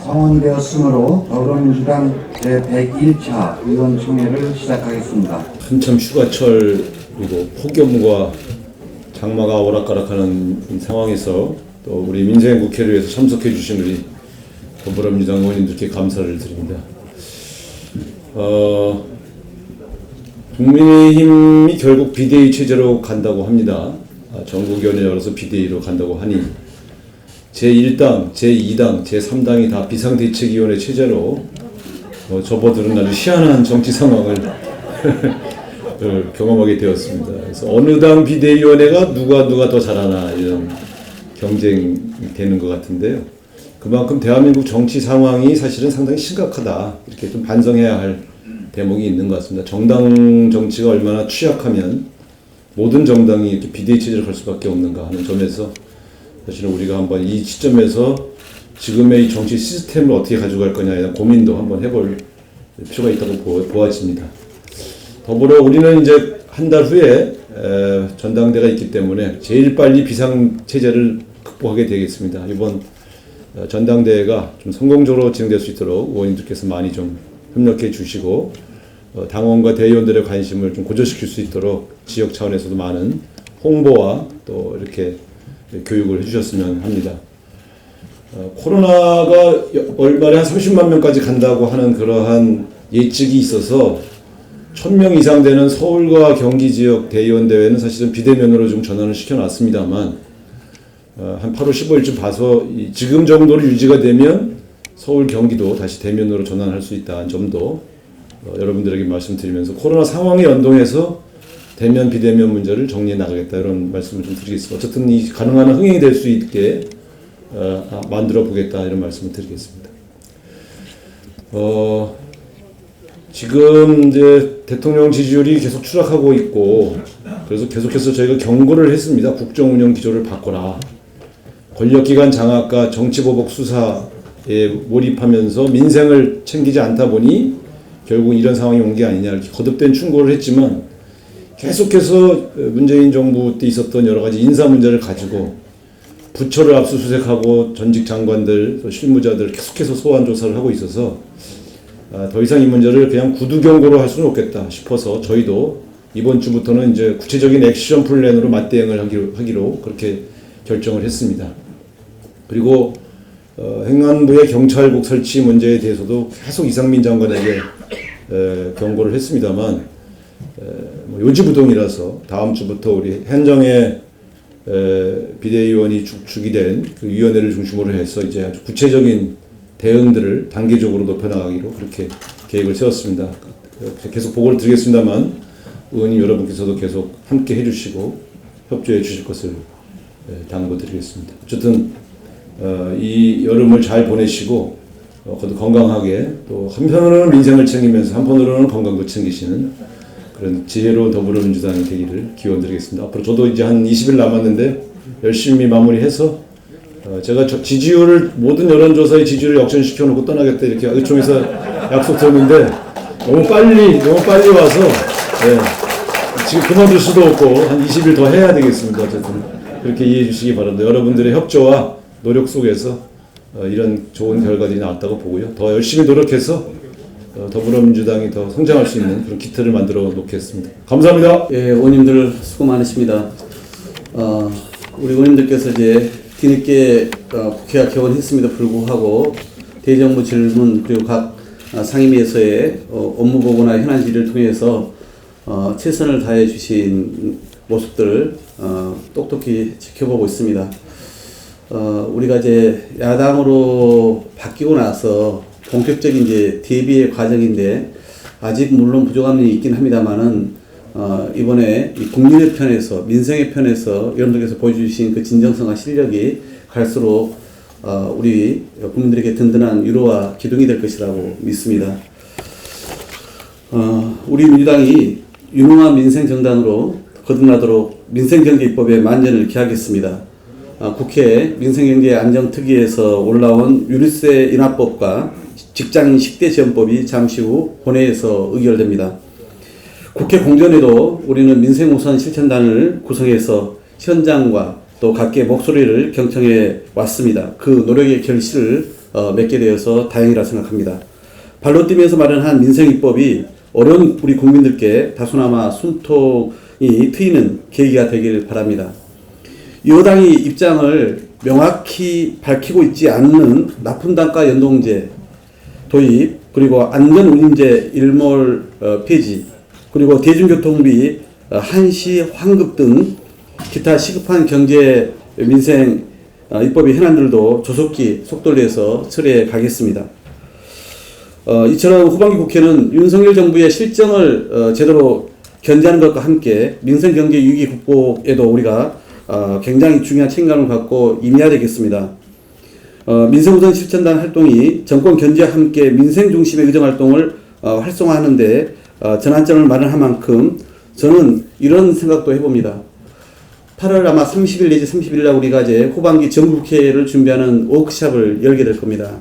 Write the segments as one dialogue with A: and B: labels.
A: 성원이 되었으므로 더불어민주당 제101차 의원총회를 시작하겠습니다.
B: 한참 휴가철 그리고 폭염과 장마가 오락가락하는 상황에서 또 우리 민생국회를 위해서 참석해 주신 우리 더불어민주당 의원님들께 감사를 드립니다. 국민의힘이 결국 비대위 체제로 간다고 합니다. 전국위원회 열어서 비대위로 간다고 하니 제1당, 제2당, 제3당이 다 비상대책위원회 체제로 접어드는 아주 희한한 정치 상황을 경험하게 되었습니다. 그래서 어느 당 비대위원회가 누가 더 잘하나 이런 경쟁이 되는 것 같은데요. 그만큼 대한민국 정치 상황이 사실은 상당히 심각하다. 이렇게 좀 반성해야 할 대목이 있는 것 같습니다. 정당 정치가 얼마나 취약하면 모든 정당이 이렇게 비대위 체제를 갈 수밖에 없는가 하는 점에서 사실은 우리가 한번 이 시점에서 지금의 이 정치 시스템을 어떻게 가져갈 거냐에 대한 고민도 한번 해볼 필요가 있다고 보아집니다. 더불어 우리는 이제 한 달 후에 전당대가 있기 때문에 제일 빨리 비상체제를 극복하게 되겠습니다. 이번 전당대회가 좀 성공적으로 진행될 수 있도록 의원님들께서 많이 좀 협력해 주시고 당원과 대의원들의 관심을 좀 고조시킬 수 있도록 지역 차원에서도 많은 홍보와 또 이렇게 교육을 해주셨으면 합니다. 코로나가 월말에 한 30만 명까지 간다고 하는 그러한 예측이 있어서 1000명 이상 되는 서울과 경기 지역 대의원 대회는 사실은 비대면으로 좀 전환을 시켜놨습니다만 한 8월 15일쯤 봐서 지금 정도로 유지가 되면 서울 경기도 다시 대면으로 전환할 수 있다는 점도 여러분들에게 말씀드리면서 코로나 상황에 연동해서 대면 비대면 문제를 정리해 나가겠다 이런 말씀을 좀 드리겠습니다. 어쨌든 이 가능한 흥행이 될 수 있게 만들어 보겠다 이런 말씀을 드리겠습니다. 지금 이제 대통령 지지율이 계속 추락하고 있고 그래서 계속해서 저희가 경고를 했습니다. 국정 운영 기조를 바꿔라. 권력기관 장악과 정치보복 수사에 몰입하면서 민생을 챙기지 않다 보니 결국 이런 상황이 온 게 아니냐 이렇게 거듭된 충고를 했지만 계속해서 문재인 정부 때 있었던 여러 가지 인사 문제를 가지고 부처를 압수수색하고 전직 장관들, 실무자들 계속해서 소환 조사를 하고 있어서 더 이상 이 문제를 그냥 구두 경고로 할 수는 없겠다 싶어서 저희도 이번 주부터는 이제 구체적인 액션 플랜으로 맞대응을 하기로 그렇게 결정을 했습니다. 그리고 행안부의 경찰국 설치 문제에 대해서도 계속 이상민 장관에게 경고를 했습니다만 요지부동이라서 다음 주부터 우리 행정의 비대위원이 축이 된 그 위원회를 중심으로 해서 이제 아주 구체적인 대응들을 단계적으로 높여나가기로 그렇게 계획을 세웠습니다. 계속 보고를 드리겠습니다만 의원님 여러분께서도 계속 함께 해주시고 협조해 주실 것을 당부드리겠습니다. 어쨌든 이 여름을 잘 보내시고 건강하게 또 한편으로는 민생을 챙기면서 한편으로는 건강도 챙기시는 그런 지혜로운 더불어민주당이 되기를 기원드리겠습니다. 앞으로 저도 이제 한 20일 남았는데 열심히 마무리해서 제가 지지율을 모든 여론조사의 지지율을 역전시켜 놓고 떠나겠다 이렇게 의총에서 약속드렸는데 너무 빨리 와서 지금 그만둘 수도 없고 한 20일 더 해야 되겠습니다. 어쨌든 그렇게 이해해 주시기 바랍니다. 여러분들의 협조와 노력 속에서 이런 좋은 결과들이 나왔다고 보고요. 더 열심히 노력해서 더불어민주당이 더 성장할 수 있는 그런 기틀을 만들어 놓겠습니다. 감사합니다.
C: 예, 의원님들 수고 많으십니다. 우리 의원님들께서 이제 뒤늦게 국회가 개원했음에도 불구하고 대정부 질문 그리고 각 상임위에서의 업무 보고나 현안 질의를 통해서 최선을 다해 주신 모습들을 똑똑히 지켜보고 있습니다. 우리가 이제 야당으로 바뀌고 나서 본격적인 이제 대비의 과정인데 아직 물론 부족함이 있긴 합니다만은 이번에 이 국민의 편에서 민생의 편에서 여러분들께서 보여주신 그 진정성과 실력이 갈수록 우리 국민들에게 든든한 위로와 기둥이 될 것이라고 믿습니다. 우리 민주당이 유능한 민생 정당으로 거듭나도록 민생경제입법에 만전을 기하겠습니다. 국회 민생경제안정특위에서 올라온 유류세 인하법과 직장인 식대지원법이 잠시 후 본회의에서 의결됩니다. 국회 공전에도 우리는 민생 우선 실천단을 구성해서 현장과 또 각계 목소리를 경청해 왔습니다. 그 노력의 결실을 맺게 되어서 다행이라 생각합니다. 발로 뛰면서 마련한 민생입법이 어려운 우리 국민들께 다소나마 숨통이 트이는 계기가 되길 바랍니다. 여당이 입장을 명확히 밝히고 있지 않는 납품단가 연동제 도입, 그리고 안전운임제 일몰 폐지, 그리고 대중교통비 한시 환급 등 기타 시급한 경제 민생 입법의 현안들도 조속히 속도를 내서 처리해 가겠습니다. 이처럼 후반기 국회는 윤석열 정부의 실정을 제대로 견제하는 것과 함께 민생 경제 위기 극복에도 우리가 굉장히 중요한 책임감을 갖고 임해야 되겠습니다. 민생우선 실천단 활동이 정권 견제와 함께 민생 중심의 의정활동을 활성화하는데 전환점을 마련한 만큼 저는 이런 생각도 해봅니다. 8월 아마 30일 내지 31일 날 우리가 이제 후반기 정부국회를 준비하는 워크숍을 열게 될 겁니다.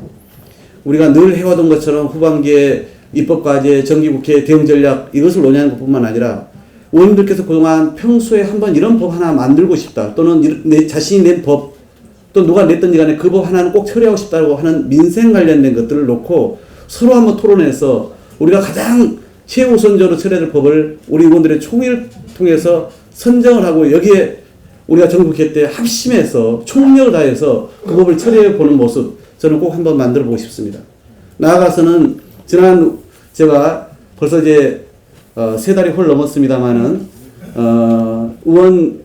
C: 우리가 늘 해왔던 것처럼 후반기에 입법과제, 정기국회 대응전략 이것을 논의하는 것뿐만 아니라 의원님들께서 그동안 평소에 한번 이런 법 하나 만들고 싶다, 또는 내 자신이 낸 법, 또 누가 냈든지 간에 그 법 하나는 꼭 처리하고 싶다고 하는 민생 관련된 것들을 놓고 서로 한번 토론해서 우리가 가장 최우선적으로 처리해야 될 법을 우리 의원들의 총의를 통해서 선정을 하고 여기에 우리가 정부국회 때 합심해서 총력을 다해서 그 법을 처리해 보는 모습 저는 꼭 한번 만들어 보고 싶습니다. 나아가서는 지난 제가 벌써 이제 3달이 홀 넘었습니다만은 의원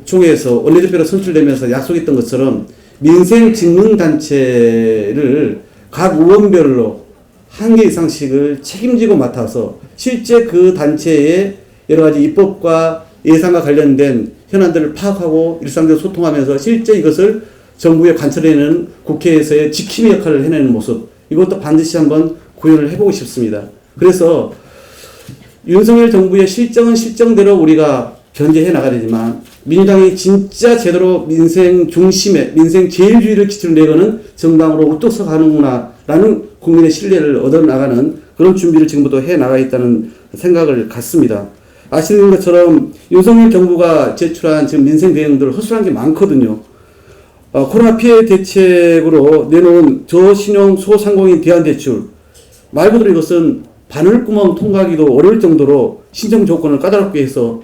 C: 총회에서 원내대표로 선출되면서 약속했던 것처럼 민생 직능단체를 각 의원별로 1개 이상씩을 책임지고 맡아서 실제 그 단체의 여러 가지 입법과 예산과 관련된 현안들을 파악하고 일상적으로 소통하면서 실제 이것을 정부에 관철해내는 국회에서의 지킴이 역할을 해내는 모습, 이것도 반드시 한번 구현을 해보고 싶습니다. 그래서 윤석열 정부의 실정은 실정대로 우리가 견제해 나가야 되지만 민주당이 진짜 제대로 민생 중심의 민생 제일주의를 기초로 내거는 정당으로 우뚝 서가는구나 라는 국민의 신뢰를 얻어나가는 그런 준비를 지금부터 해 나가겠다는 생각을 갖습니다. 아시는 것처럼 윤석열 정부가 제출한 지금 민생 대응들 허술한 게 많거든요. 코로나 피해 대책으로 내놓은 저신용 소상공인 대안대출, 말 그대로 이것은 바늘구멍 통과하기도 어려울 정도로 신청 조건을 까다롭게 해서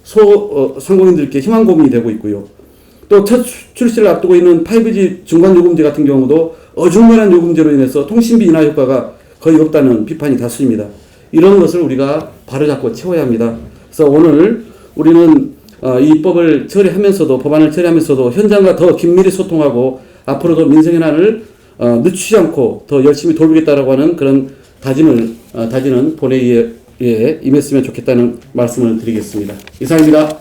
C: 소상공인들께 희망 고문이 되고 있고요. 또 첫 출시를 앞두고 있는 5G 중간요금제 같은 경우도 어중간한 요금제로 인해서 통신비 인하 효과가 거의 없다는 비판이 다수입니다. 이런 것을 우리가 바로잡고 채워야 합니다. 그래서 오늘 우리는 이 입법을 처리하면서도, 법안을 처리하면서도 현장과 더 긴밀히 소통하고 앞으로도 민생 현안을 늦추지 않고 더 열심히 돌보겠다라고 하는 그런 다지는 본회의에 임했으면 좋겠다는 말씀을 드리겠습니다. 이상입니다.